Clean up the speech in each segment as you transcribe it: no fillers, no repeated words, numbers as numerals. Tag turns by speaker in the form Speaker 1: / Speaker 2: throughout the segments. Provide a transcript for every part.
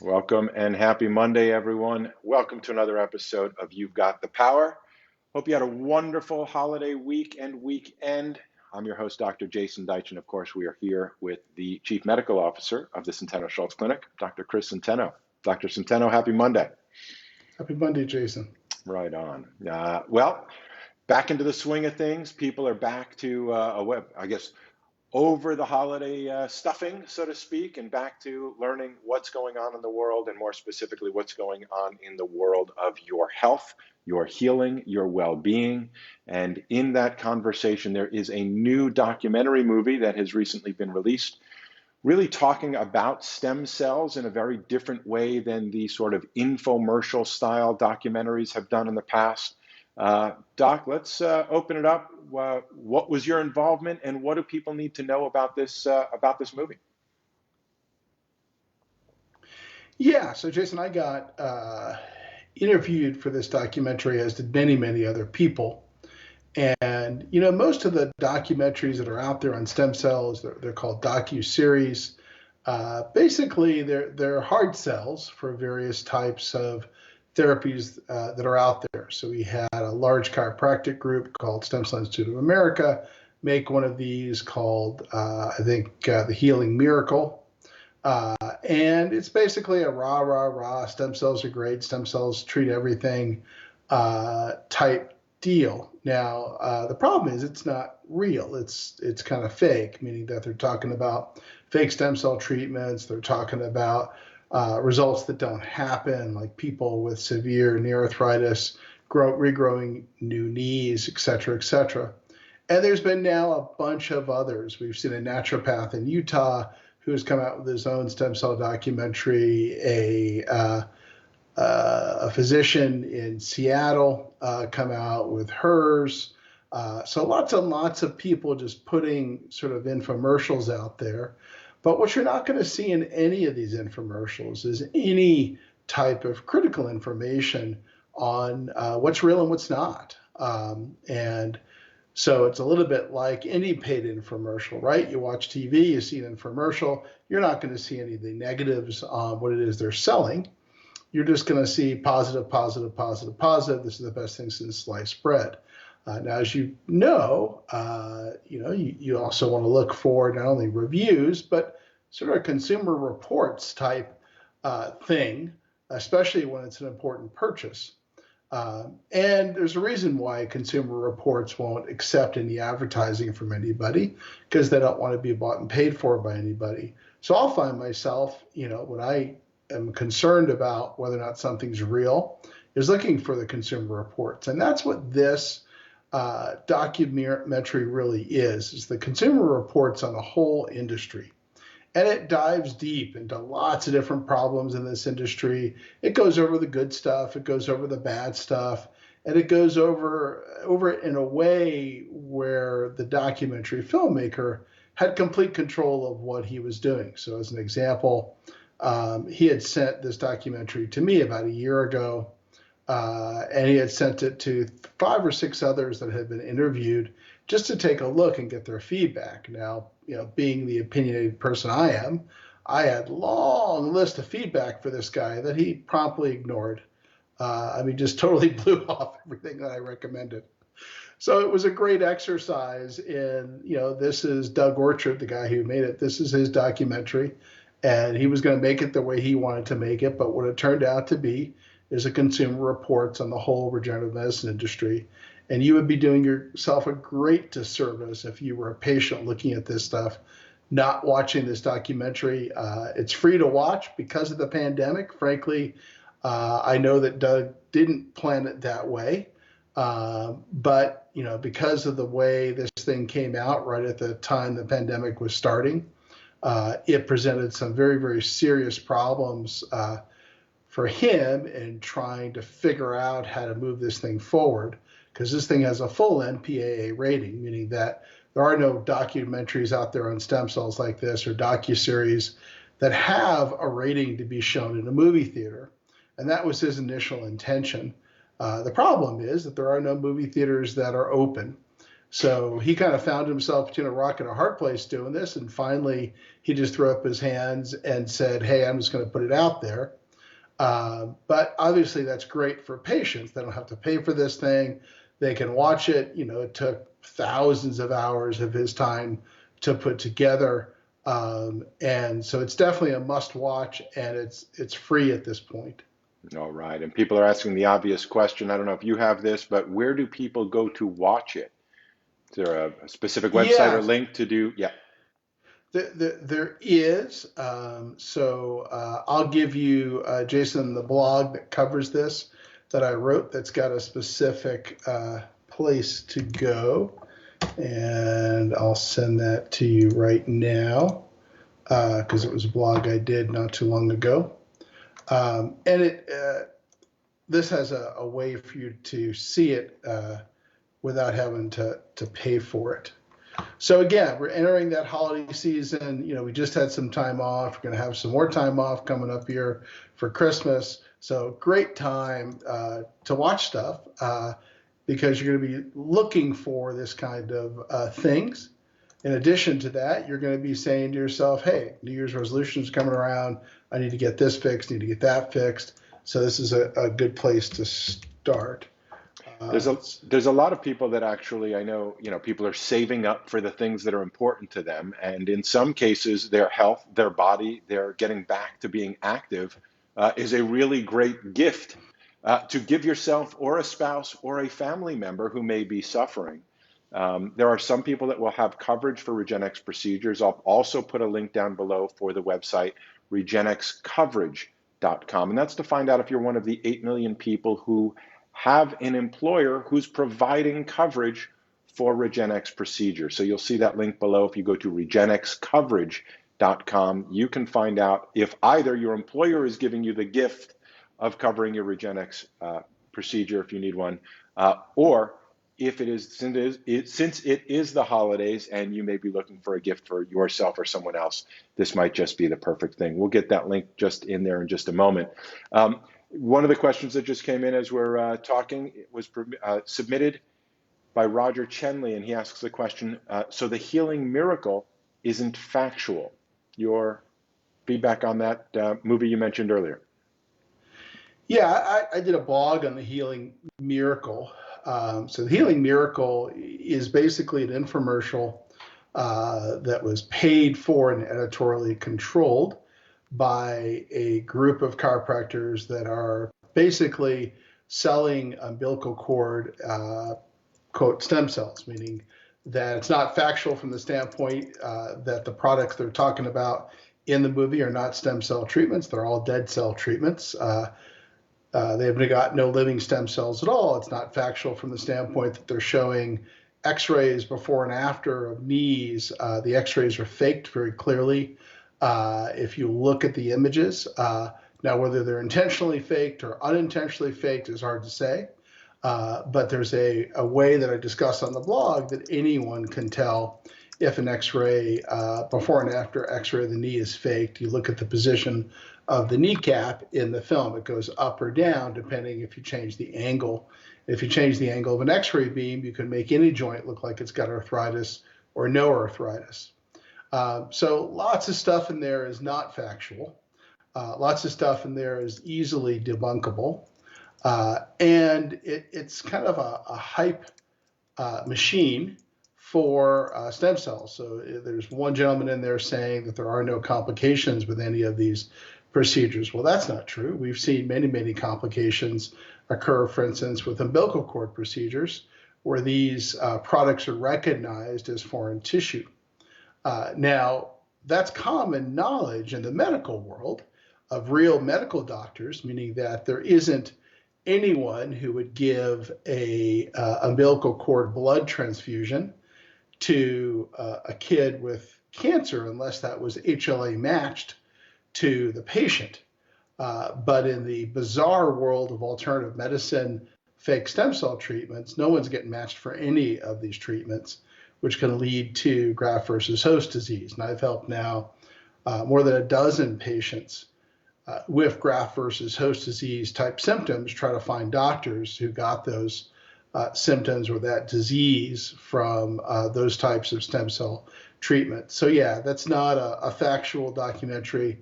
Speaker 1: Welcome and happy Monday, everyone. Welcome to another episode of You've Got the Power. Hope you had a wonderful holiday week and weekend. I'm your host, Dr. Jason Deitch, and of course, we are here with the Chief Medical Officer of the Centeno-Schultz Clinic, Dr. Chris Centeno. Dr. Centeno, happy Monday.
Speaker 2: Happy Monday, Jason.
Speaker 1: Right on. Well, back into the swing of things. People are back to over the holiday stuffing, so to speak, and back to learning what's going on in the world, and more specifically, what's going on in the world of your health, your healing, your well-being. And in that conversation, there is a new documentary movie that has recently been released, really talking about stem cells in a very different way than the sort of infomercial style documentaries have done in the past. Doc, let's open it up. What was your involvement, and what do people need to know about this movie?
Speaker 2: Yeah, so Jason, I got interviewed for this documentary, as did many, many other people. And, you know, most of the documentaries that are out there on stem cells, they're called docuseries. Basically, they're hard sells for various types of therapies that are out there. So we had a large chiropractic group called Stem Cell Institute of America make one of these called, the Healing Miracle. And it's basically a rah, stem cells are great, stem cells treat everything type deal. Now, the problem is it's not real. It's kind of fake, meaning that they're talking about fake stem cell treatments. They're talking about results that don't happen, like people with severe knee arthritis, regrowing new knees, et cetera, et cetera. And there's been now a bunch of others. We've seen a naturopath in Utah who has come out with his own stem cell documentary, a physician in Seattle come out with hers. So lots and lots of people just putting sort of infomercials out there. But what you're not going to see in any of these infomercials is any type of critical information on what's real and what's not. And so it's a little bit like any paid infomercial, right? You watch TV, you see an infomercial, you're not going to see any of the negatives on what it is they're selling. You're just going to see positive. This is the best thing since sliced bread. Now, as you know, you also want to look for not only reviews, but sort of a consumer reports type thing, especially when it's an important purchase. And there's a reason why consumer reports won't accept any advertising from anybody, because they don't want to be bought and paid for by anybody. So I'll find myself, when I am concerned about whether or not something's real, is looking for the consumer reports. And that's what this documentary really is the consumer reports on the whole industry. And it dives deep into lots of different problems in this industry. It goes over the good stuff, it goes over the bad stuff, and it goes over it in a way where the documentary filmmaker had complete control of what he was doing. So as an example, he had sent this documentary to me about a year ago. And he had sent it to 5 or 6 others that had been interviewed just to take a look and get their feedback. Now, being the opinionated person I am, I had long list of feedback for this guy that he promptly ignored. Just totally blew off everything that I recommended. So it was a great exercise in, this is Doug Orchard, the guy who made it. This is his documentary, and he was going to make it the way he wanted to make it. But what it turned out to be is a consumer reports on the whole regenerative medicine industry. And you would be doing yourself a great disservice if you were a patient looking at this stuff, not watching this documentary. It's free to watch because of the pandemic. Frankly, I know that Doug didn't plan it that way. But, because of the way this thing came out right at the time the pandemic was starting, it presented some very, very serious problems for him in trying to figure out how to move this thing forward, because this thing has a full MPAA rating, meaning that there are no documentaries out there on stem cells like this or docuseries that have a rating to be shown in a movie theater. And that was his initial intention. The problem is that there are no movie theaters that are open. So he kind of found himself between a rock and a hard place doing this. And finally, he just threw up his hands and said, hey, I'm just going to put it out there. But obviously, that's great for patients. They don't have to pay for this thing. They can watch it. It took thousands of hours of his time to put together. And so it's definitely a must watch, and it's free at this point.
Speaker 1: All right. And people are asking the obvious question. I don't know if you have this, but where do people go to watch it? Is there a specific website or
Speaker 2: Yeah,
Speaker 1: link to do? Yeah.
Speaker 2: there is. I'll give you, Jason, the blog that covers this that I wrote that's got a specific place to go. And I'll send that to you right now because it was a blog I did not too long ago. This has a way for you to see it without having to pay for it. So again, we're entering that holiday season. We just had some time off. We're going to have some more time off coming up here for Christmas. So great time to watch stuff because you're going to be looking for this kind of things. In addition to that, you're going to be saying to yourself, hey, New Year's resolutions coming around. I need to get this fixed, need to get that fixed. So this is a good place to start.
Speaker 1: There's a lot of people that actually, I know, people are saving up for the things that are important to them. And in some cases, their health, their body, their getting back to being active is a really great gift to give yourself or a spouse or a family member who may be suffering. There are some people that will have coverage for Regenexx procedures. I'll also put a link down below for the website, regenexcoverage.com. And that's to find out if you're one of the 8 million people who have an employer who's providing coverage for Regenexx procedures. So you'll see that link below. If you go to regenexcoverage.com, you can find out if either your employer is giving you the gift of covering your Regenexx procedure if you need one, or if it is, since it is the holidays and you may be looking for a gift for yourself or someone else, this might just be the perfect thing. We'll get that link just in there in just a moment. One of the questions that just came in as we're talking was submitted by Roger Chenley, and he asks the question, so the healing miracle isn't factual. Your feedback on that movie you mentioned earlier?
Speaker 2: Yeah, I did a blog on the healing miracle. So the healing miracle is basically an infomercial that was paid for and editorially controlled by a group of chiropractors that are basically selling umbilical cord, quote, stem cells, meaning that it's not factual from the standpoint that the products they're talking about in the movie are not stem cell treatments. They're all dead cell treatments. They've got no living stem cells at all. It's not factual from the standpoint that they're showing x-rays before and after of knees. The x-rays are faked very clearly. If you look at the images, now whether they're intentionally faked or unintentionally faked is hard to say. But there's a way that I discuss on the blog that anyone can tell if an x-ray, before and after x-ray of the knee is faked. You look at the position of the kneecap in the film. It goes up or down depending if you change the angle. If you change the angle of an x-ray beam, you can make any joint look like it's got arthritis or no arthritis. So lots of stuff in there is not factual. Lots of stuff in there is easily debunkable. And it's kind of a hype machine for stem cells. So there's one gentleman in there saying that there are no complications with any of these procedures. Well, that's not true. We've seen many, many complications occur, for instance, with umbilical cord procedures, where these products are recognized as foreign tissue. Now, that's common knowledge in the medical world of real medical doctors, meaning that there isn't anyone who would give a umbilical cord blood transfusion to a kid with cancer unless that was HLA matched to the patient. But in the bizarre world of alternative medicine, fake stem cell treatments, no one's getting matched for any of these treatments, which can lead to graft versus host disease. And I've helped now more than a dozen patients with graft versus host disease type symptoms try to find doctors who got those symptoms or that disease from those types of stem cell treatment. So yeah, that's not a factual documentary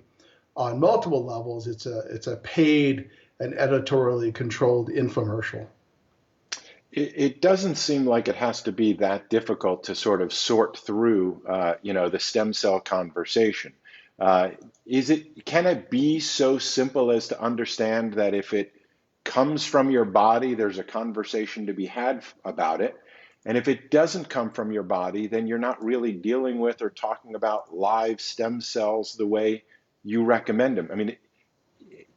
Speaker 2: on multiple levels. It's a paid and editorially controlled infomercial.
Speaker 1: It doesn't seem like it has to be that difficult to sort of sort through, the stem cell conversation. Uh, can it be so simple as to understand that if it comes from your body, there's a conversation to be had about it. And if it doesn't come from your body, then you're not really dealing with or talking about live stem cells the way you recommend them. I mean,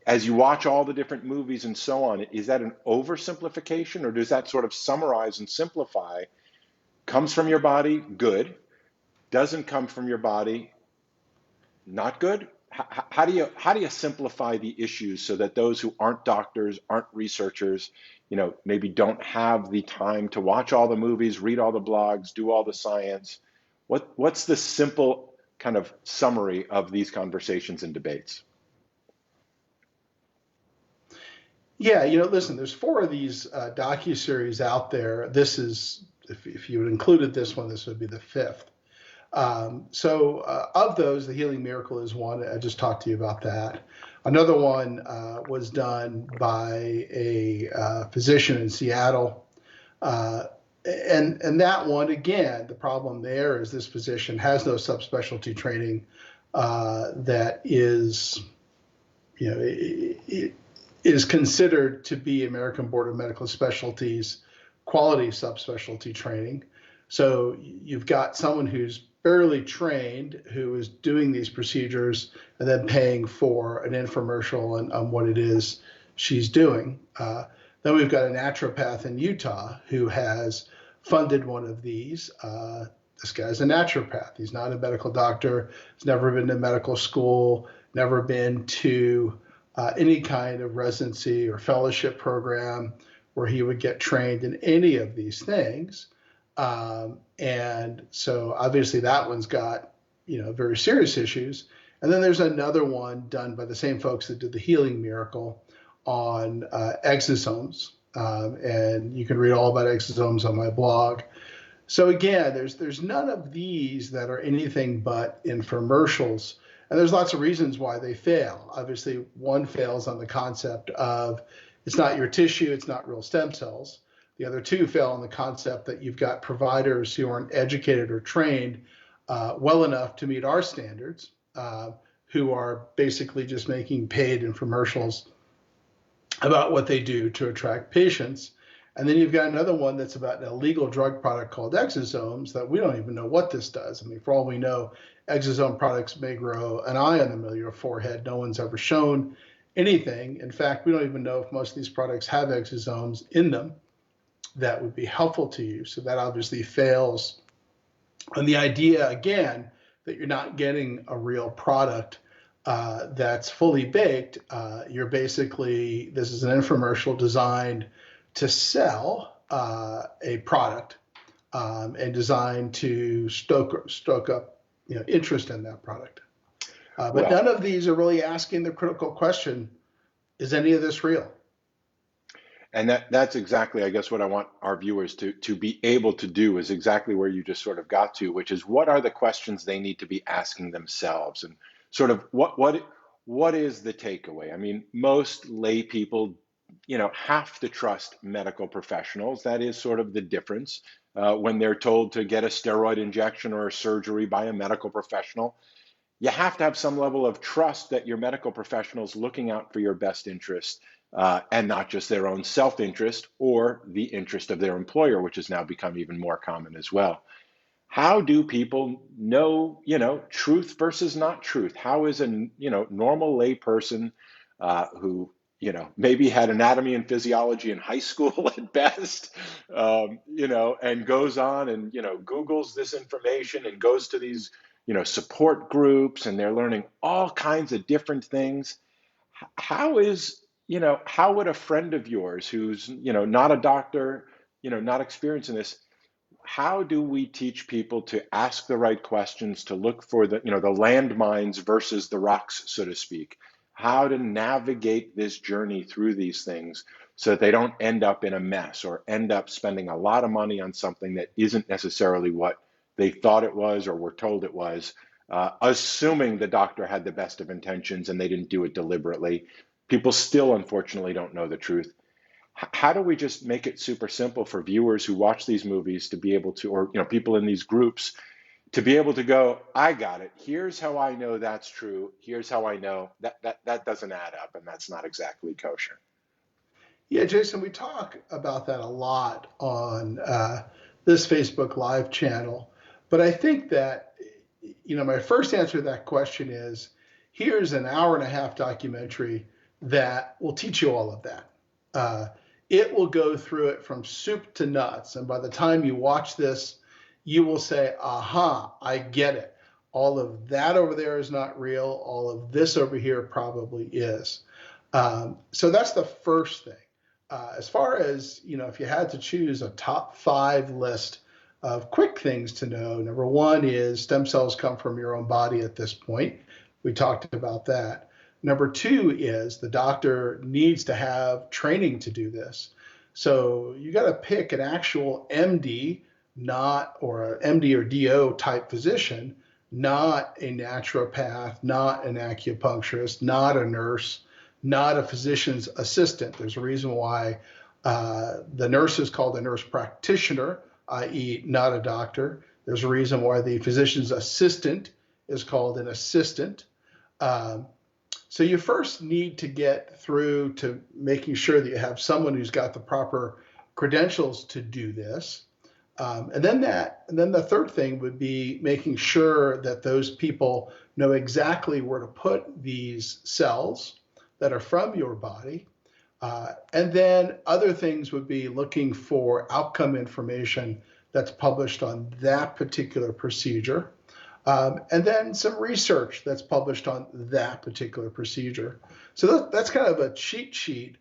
Speaker 1: as you watch all the different movies and so on, is that an oversimplification, or does that sort of summarize and simplify? Comes from your body, good. Doesn't come from your body, not good. How do you simplify the issues so that those who aren't doctors, aren't researchers, maybe don't have the time to watch all the movies, read all the blogs, do all the science? What's the simple kind of summary of these conversations and debates?
Speaker 2: Yeah, listen, there's 4 of these docuseries out there. This is, if you had included this one, this would be the 5th. So of those, The Healing Miracle is one. I just talked to you about that. Another one was done by a physician in Seattle. And that one, again, the problem there is this physician has no subspecialty training that is, it is considered to be American Board of Medical Specialties quality subspecialty training. So you've got someone who's barely trained, who is doing these procedures and then paying for an infomercial on what it is she's doing. Then we've got a naturopath in Utah who has funded one of these. This guy's a naturopath. He's not a medical doctor. He's never been to medical school, never been to any kind of residency or fellowship program where he would get trained in any of these things. And so obviously that one's got, very serious issues. And then there's another one done by the same folks that did The Healing Miracle on exosomes. And you can read all about exosomes on my blog. So again, there's none of these that are anything but infomercials. And there's lots of reasons why they fail. Obviously, one fails on the concept of it's not your tissue, it's not real stem cells. The other 2 fail on the concept that you've got providers who aren't educated or trained well enough to meet our standards, who are basically just making paid infomercials about what they do to attract patients. And then you've got another one that's about an illegal drug product called exosomes that we don't even know what this does. I mean, for all we know, exosome products may grow an eye on the middle of your forehead. No one's ever shown anything. In fact, we don't even know if most of these products have exosomes in them that would be helpful to you. So that obviously fails. And the idea, again, that you're not getting a real product that's fully baked, you're basically, this is an infomercial designed to sell a product and designed to stoke up interest in that product. But none of these are really asking the critical question, is any of this real?
Speaker 1: And that's exactly, I guess, what I want our viewers to be able to do is exactly where you just sort of got to, which is what are the questions they need to be asking themselves, and sort of what is the takeaway? I mean, most lay people, have to trust medical professionals. That is sort of the difference when they're told to get a steroid injection or a surgery by a medical professional. You have to have some level of trust that your medical professional is looking out for your best interest. And not just their own self-interest or the interest of their employer, which has now become even more common as well. How do people know, truth versus not truth? How is a, normal lay person who, maybe had anatomy and physiology in high school at best, and goes on and, Googles this information and goes to these, support groups, and they're learning all kinds of different things. How would a friend of yours who's, not a doctor, not experienced in this, how do we teach people to ask the right questions, to look for the, the landmines versus the rocks, so to speak? How to navigate this journey through these things so that they don't end up in a mess or end up spending a lot of money on something that isn't necessarily what they thought it was or were told it was, assuming the doctor had the best of intentions and they didn't do it deliberately. People still, unfortunately, don't know the truth. How do we just make it super simple for viewers who watch these movies to be able to, or people in these groups, to be able to go, I got it. Here's how I know that's true. Here's how I know that doesn't add up, and that's not exactly kosher.
Speaker 2: Yeah, Jason, we talk about that a lot on this Facebook Live channel. But I think that, my first answer to that question is, here's an hour and a half documentary that will teach you all of that. It will go through it from soup to nuts. And by the time you watch this, you will say, aha, I get it. All of that over there is not real. All of this over here probably is. So that's the first thing. As far as, if you had to choose a top 5 list of quick things to know, number 1 is stem cells come from your own body at this point. We talked about that. Number 2 is the doctor needs to have training to do this. So you got to pick an actual MD, or an MD or DO type physician, not a naturopath, not an acupuncturist, not a nurse, not a physician's assistant. There's a reason why the nurse is called a nurse practitioner, i.e. not a doctor. There's a reason why the physician's assistant is called an assistant. So you first need to get through to making sure that you have someone who's got the proper credentials to do this. And then the third thing would be making sure that those people know exactly where to put these cells that are from your body. And then other things would be looking for outcome information that's published on that particular procedure. And then some research that's published on that particular procedure. So that's kind of a cheat sheet.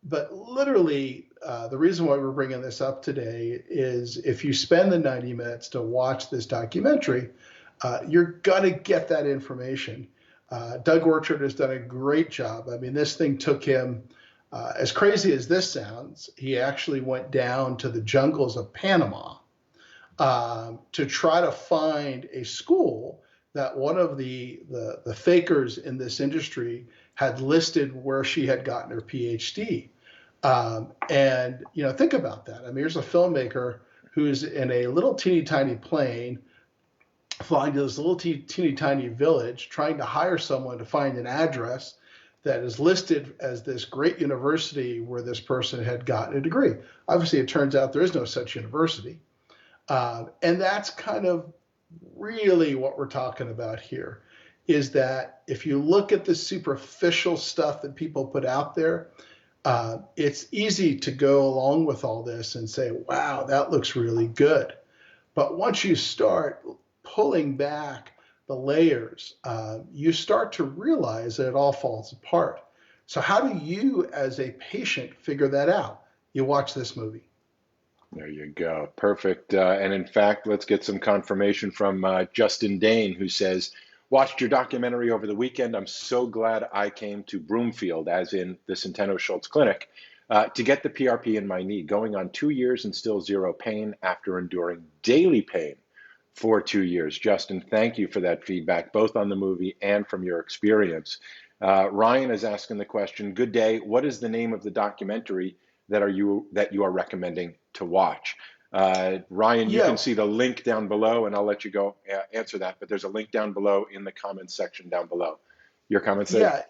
Speaker 2: But literally, the reason why we're bringing this up today is if you spend the 90 minutes to watch this documentary, you're going to get that information. Doug Orchard has done a great job. I mean, this thing took him, as crazy as this sounds, he actually went down to the jungles of Panama to try to find a school that one of the fakers in this industry had listed where she had gotten her PhD. And, think about that. I mean, here's a filmmaker who's in a little teeny tiny plane flying to this little teeny tiny village, trying to hire someone to find an address that is listed as this great university where this person had gotten a degree. Obviously, it turns out there is no such university. And that's kind of really what we're talking about here, is that if you look at the superficial stuff that people put out there, it's easy to go along with all this and say, wow, that looks really good. But once you start pulling back the layers, you start to realize that it all falls apart. So how do you, as a patient, figure that out? You watch this movie.
Speaker 1: There you go. Perfect. And in fact, let's get some confirmation from Justin Dane, who says, watched your documentary over the weekend. I'm so glad I came to Broomfield, as in the Centeno-Schultz Clinic, to get the PRP in my knee, going on 2 years and still zero pain after enduring daily pain for 2 years. Justin, thank you for that feedback, both on the movie and from your experience. Ryan is asking the question, good day, what is the name of the documentary that you are recommending to watch? Ryan, you can see the link down below, and I'll let you go answer that, but there's a link down below in the comments section down below. Your comments there?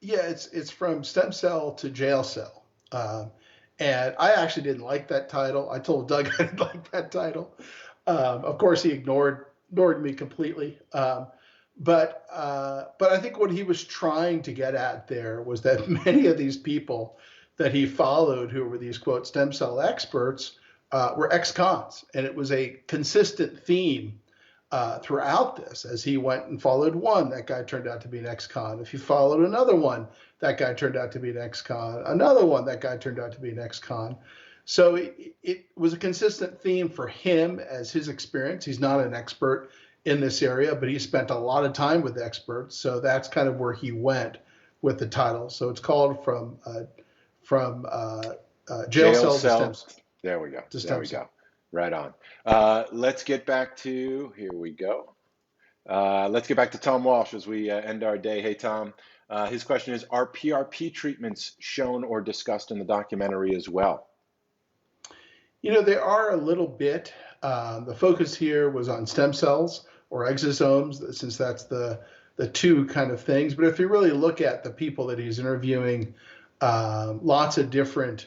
Speaker 2: Yeah, it's from stem cell to jail cell. And I actually didn't like that title. I told Doug I didn't like that title. Of course, he ignored me completely. But I think what he was trying to get at there was that many of these people that he followed, who were these, quote, stem cell experts, were ex-cons. And it was a consistent theme throughout this. As he went and followed one, that guy turned out to be an ex-con. If he followed another one, that guy turned out to be an ex-con. Another one, that guy turned out to be an ex-con. So it was a consistent theme for him as his experience. He's not an expert in this area, but he spent a lot of time with experts. So that's kind of where he went with the title. So it's called from jail
Speaker 1: Jail
Speaker 2: cell to
Speaker 1: cell. There we go. There
Speaker 2: stem
Speaker 1: we
Speaker 2: cell.
Speaker 1: go. Right on. Let's get back to, here we go. Let's get back to Tom Walsh as we end our day. Hey, Tom. His question is, are PRP treatments shown or discussed in the documentary as well?
Speaker 2: They are a little bit. The focus here was on stem cells or exosomes, since that's the two kind of things. But if you really look at the people that he's interviewing, lots of different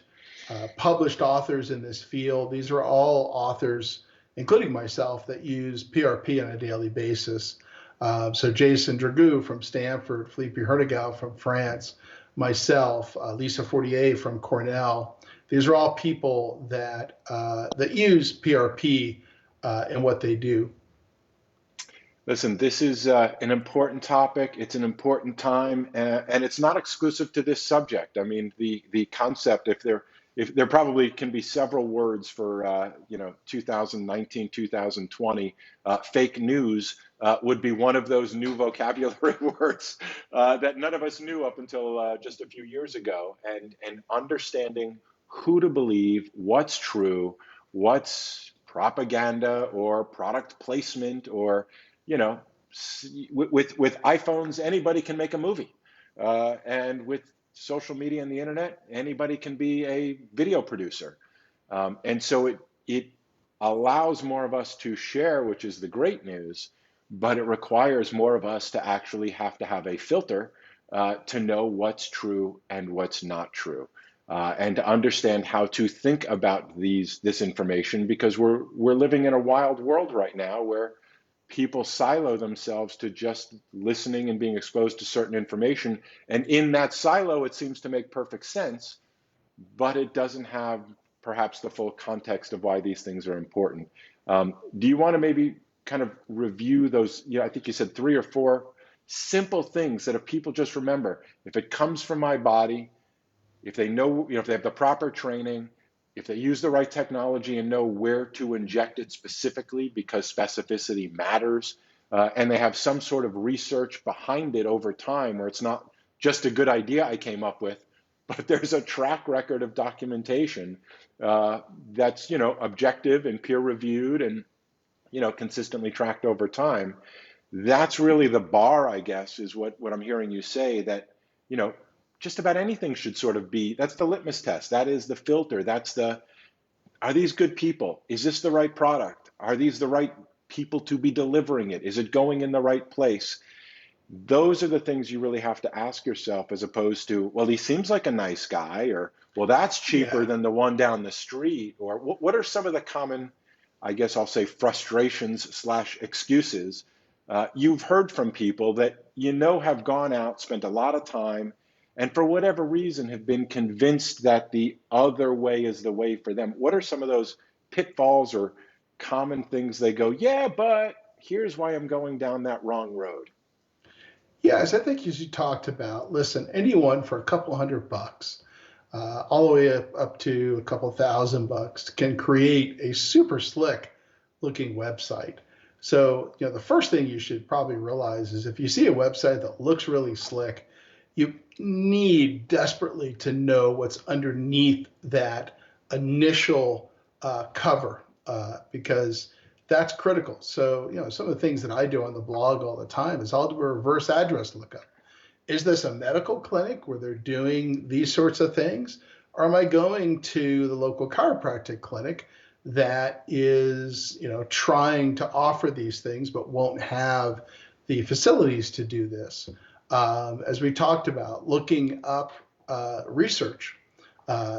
Speaker 2: published authors in this field. These are all authors, including myself, that use PRP on a daily basis. So Jason Dragou from Stanford, Philippe Hertigau from France, myself, Lisa Fortier from Cornell. These are all people that use PRP in what they do.
Speaker 1: Listen, this is an important topic. It's an important time, and it's not exclusive to this subject. I mean, the concept, if there probably can be several words for 2019, 2020, fake news would be one of those new vocabulary words that none of us knew up until just a few years ago. And understanding who to believe, what's true, what's propaganda or product placement, or with iPhones, anybody can make a movie, and with social media and the internet, anybody can be a video producer, and so it allows more of us to share, which is the great news, but it requires more of us to actually have to have a filter to know what's true and what's not true. And to understand how to think about this information, because we're living in a wild world right now where people silo themselves to just listening and being exposed to certain information. And in that silo, it seems to make perfect sense, but it doesn't have perhaps the full context of why these things are important. Do you want to maybe kind of review those? I think you said 3 or 4 simple things that if people just remember, if it comes from my body, if they know, if they have the proper training, if they use the right technology and know where to inject it specifically because specificity matters, and they have some sort of research behind it over time where it's not just a good idea I came up with, but there's a track record of documentation that's objective and peer reviewed and consistently tracked over time. That's really the bar, I guess, is what I'm hearing you say, that just about anything should sort of be, that's the litmus test. That is the filter. Are these good people? Is this the right product? Are these the right people to be delivering it? Is it going in the right place? Those are the things you really have to ask yourself, as opposed to, well, he seems like a nice guy, or, well, that's cheaper than the one down the street. Or what are some of the common, I guess I'll say, frustrations / excuses you've heard from people that have gone out, spent a lot of time, and for whatever reason have been convinced that the other way is the way for them? What are some of those pitfalls or common things they go, yeah, but here's why I'm going down that wrong road?
Speaker 2: Yes, I think as you talked about, listen, anyone for a couple $100, all the way up to a couple $1,000 can create a super slick looking website. So, the first thing you should probably realize is if you see a website that looks really slick, you need desperately to know what's underneath that initial cover, because that's critical. So, some of the things that I do on the blog all the time is I'll do a reverse address lookup. Is this a medical clinic where they're doing these sorts of things? Or am I going to the local chiropractic clinic that is, trying to offer these things but won't have the facilities to do this? As we talked about, looking up research.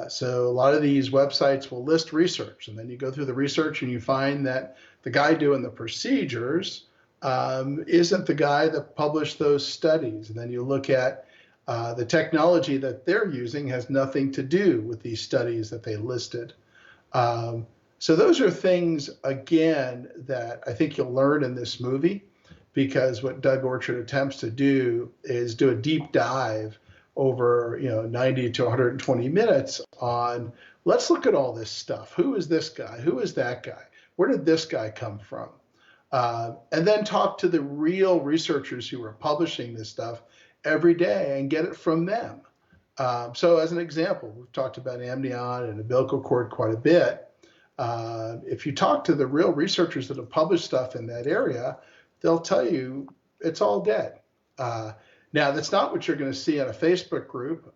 Speaker 2: So a lot of these websites will list research, and then you go through the research and you find that the guy doing the procedures isn't the guy that published those studies. And then you look at the technology that they're using has nothing to do with these studies that they listed. So those are things, again, that I think you'll learn in this movie, because what Doug Orchard attempts to do is do a deep dive over 90 to 120 minutes on, let's look at all this stuff. Who is this guy? Who is that guy? Where did this guy come from? And then talk to the real researchers who are publishing this stuff every day and get it from them. So as an example, we've talked about amnion and umbilical cord quite a bit. If you talk to the real researchers that have published stuff in that area, they'll tell you it's all dead. Now, that's not what you're going to see on a Facebook group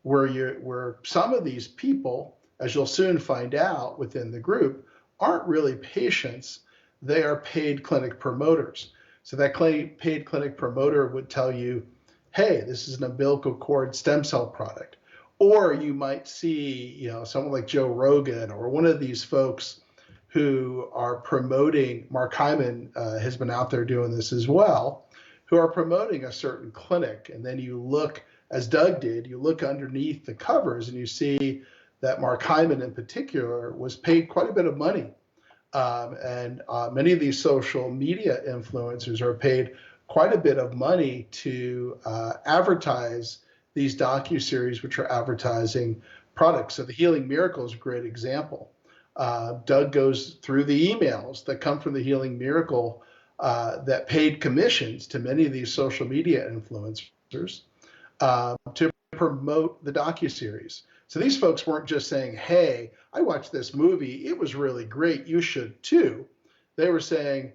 Speaker 2: where some of these people, as you'll soon find out within the group, aren't really patients. They are paid clinic promoters. So that paid clinic promoter would tell you, hey, this is an umbilical cord stem cell product. Or you might see, someone like Joe Rogan or one of these folks who are promoting, Mark Hyman has been out there doing this as well, who are promoting a certain clinic. And then you look, as Doug did, you look underneath the covers and you see that Mark Hyman in particular was paid quite a bit of money. And many of these social media influencers are paid quite a bit of money to advertise these docuseries, which are advertising products. So the Healing Miracle is a great example. Doug goes through the emails that come from the Healing Miracle that paid commissions to many of these social media influencers to promote the docuseries. So these folks weren't just saying, hey, I watched this movie, it was really great, you should too. They were saying,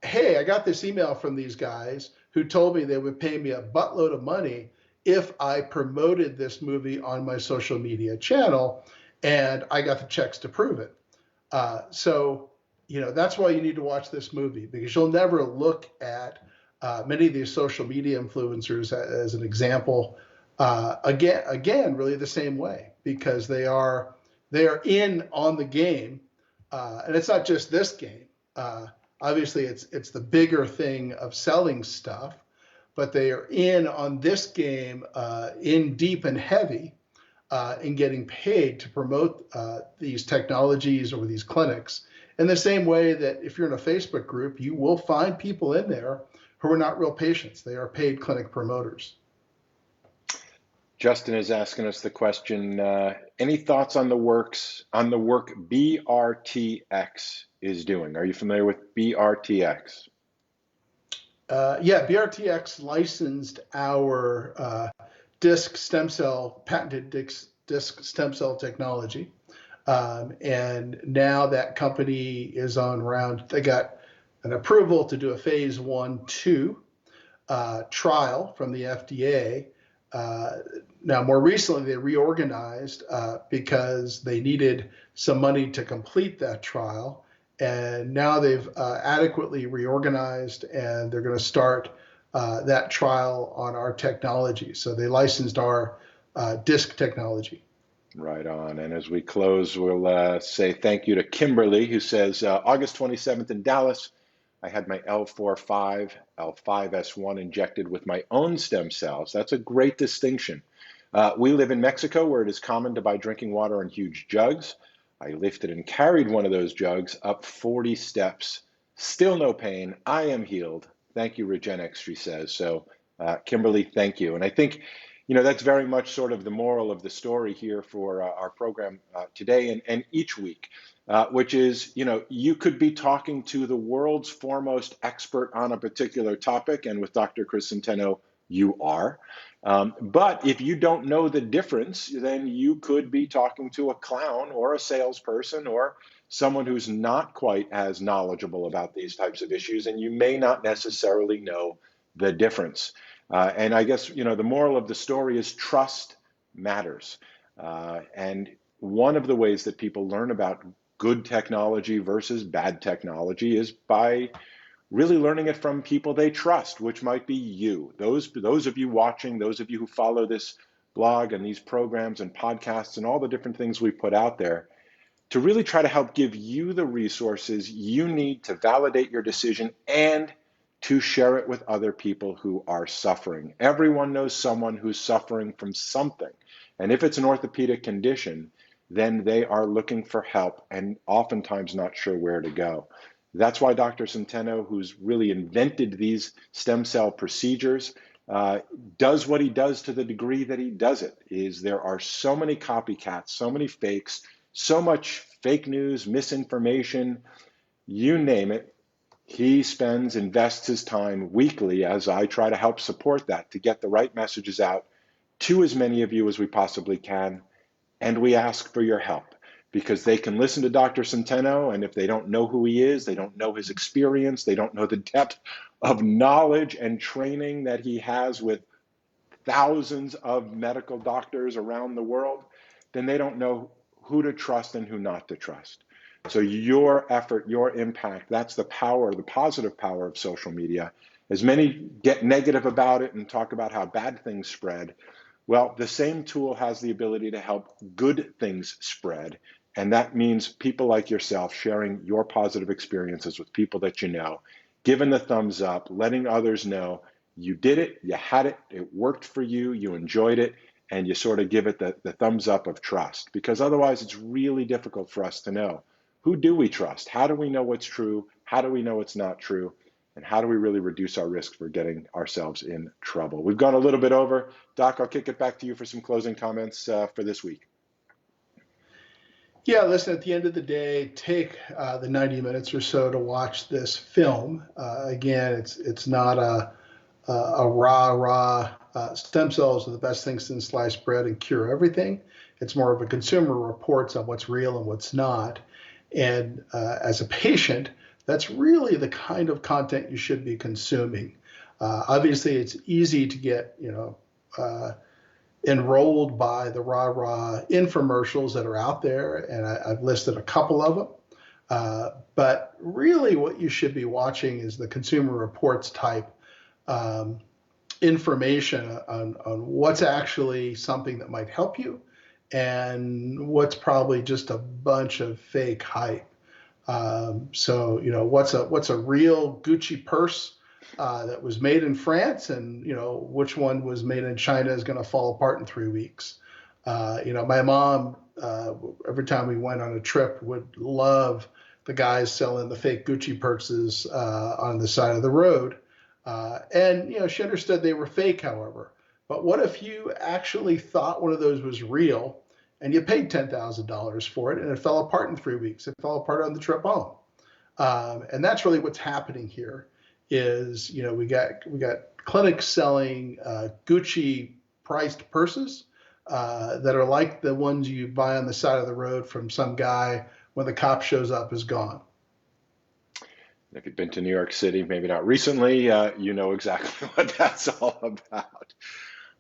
Speaker 2: hey, I got this email from these guys who told me they would pay me a buttload of money if I promoted this movie on my social media channel, and I got the checks to prove it. So that's why you need to watch this movie, because you'll never look at many of these social media influencers as an example again, really the same way, because they are in on the game, and it's not just this game. Obviously, it's the bigger thing of selling stuff, but they are in on this game in deep and heavy in getting paid to promote these technologies or these clinics. In the same way that if you're in a Facebook group, you will find people in there who are not real patients. They are paid clinic promoters.
Speaker 1: Justin is asking us the question, any thoughts on the work BRTX is doing? Are you familiar with BRTX?
Speaker 2: Yeah, BRTX licensed our patented disc stem cell technology. And now that company is on round, they got an approval to do a phase 1/2 trial from the FDA. Now, more recently, they reorganized because they needed some money to complete that trial. And now they've adequately reorganized, and they're going to start that trial on our technology. So they licensed our disc technology.
Speaker 1: Right on. And as we close, we'll say thank you to Kimberly, who says, August 27th in Dallas, I had my L4-5, L5S1 injected with my own stem cells. That's a great distinction. We live in Mexico, where it is common to buy drinking water in huge jugs. I lifted and carried one of those jugs up 40 steps. Still no pain. I am healed. Thank you, Regenex, she says. So, Kimberly, thank you. And I think, that's very much sort of the moral of the story here for our program today and each week, which is, you could be talking to the world's foremost expert on a particular topic, and with Dr. Chris Centeno, you are. But if you don't know the difference, then you could be talking to a clown or a salesperson or someone who's not quite as knowledgeable about these types of issues, and you may not necessarily know the difference. And I guess, the moral of the story is trust matters. And one of the ways that people learn about good technology versus bad technology is by really learning it from people they trust, which might be you. Those of you watching, those of you who follow this blog and these programs and podcasts and all the different things we put out there, to really try to help give you the resources you need to validate your decision and to share it with other people who are suffering. Everyone knows someone who's suffering from something. And if it's an orthopedic condition, then they are looking for help and oftentimes not sure where to go. That's why Dr. Centeno, who's really invented these stem cell procedures, does what he does to the degree that he does it. There are so many copycats, so many fakes, so much fake news, misinformation, you name it. He invests his time weekly, as I try to help support that, to get the right messages out to as many of you as we possibly can, and we ask for your help, because they can listen to Dr. Centeno, and if they don't know who he is, they don't know his experience, they don't know the depth of knowledge and training that he has with thousands of medical doctors around the world, then they don't know who to trust and who not to trust. So your effort, your impact, that's the power, the positive power of social media. As many get negative about it and talk about how bad things spread, well, the same tool has the ability to help good things spread. And that means people like yourself sharing your positive experiences with people that you know, giving the thumbs up, letting others know you did it, you had it, it worked for you, you enjoyed it, and you sort of give it the thumbs up of trust. Because otherwise, it's really difficult for us to know. Who do we trust? How do we know what's true? How do we know it's not true? And how do we really reduce our risk for getting ourselves in trouble? We've gone a little bit over. Doc, I'll kick it back to you for some closing comments for this week.
Speaker 2: Yeah, listen, at the end of the day, take the 90 minutes or so to watch this film. Again, it's not a rah, stem cells are the best thing since sliced bread and cure everything. It's more of a consumer reports on what's real and what's not. And as a patient, that's really the kind of content you should be consuming. Obviously, it's easy to get, enrolled by the rah infomercials that are out there, and I've listed a couple of them. But really, what you should be watching is the consumer reports type information on what's actually something that might help you and what's probably just a bunch of fake hype. So, what's a real Gucci purse that was made in France, and which one was made in China is going to fall apart in 3 weeks. My mom, every time we went on a trip, would love the guys selling the fake Gucci purses on the side of the road. And she understood they were fake, however. But what if you actually thought one of those was real and you paid $10,000 for it and it fell apart in 3 weeks? It fell apart on the trip home. And that's really what's happening here is, we got clinics selling Gucci priced purses that are like the ones you buy on the side of the road from some guy when the cop shows up is gone.
Speaker 1: If you've been to New York City, maybe not recently, you know exactly what that's all about.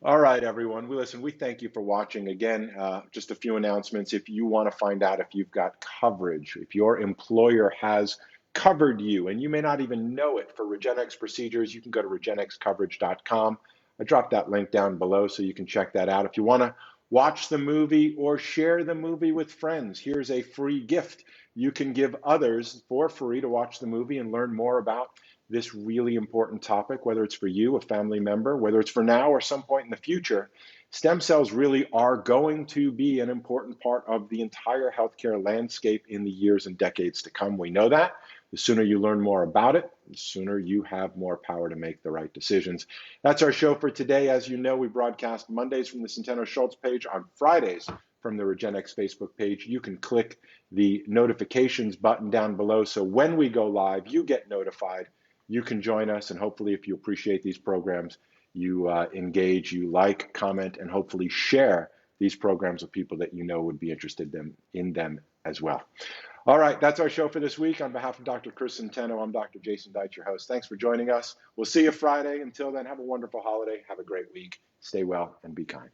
Speaker 1: All right, everyone. We thank you for watching. Again, just a few announcements. If you want to find out if you've got coverage, if your employer has covered you, and you may not even know it, for Regenexx procedures, you can go to regenexcoverage.com. I dropped that link down below so you can check that out. If you want to watch the movie or share the movie with friends, here's a free gift you can give others for free to watch the movie and learn more about this really important topic, whether it's for you, a family member, whether it's for now or some point in the future. Stem cells really are going to be an important part of the entire healthcare landscape in the years and decades to come. We know that. The sooner you learn more about it, the sooner you have more power to make the right decisions. That's our show for today. As you know, we broadcast Mondays from the Centeno-Schultz page, on Fridays from the Regenexx Facebook page. You can click the notifications button down below, so when we go live, you get notified. You can join us, and hopefully, if you appreciate these programs, you engage, you like, comment, and hopefully share these programs with people that you know would be interested in them as well. All right, that's our show for this week. On behalf of Dr. Chris Centeno, I'm Dr. Jason Deitch, your host. Thanks for joining us. We'll see you Friday. Until then, have a wonderful holiday. Have a great week. Stay well and be kind.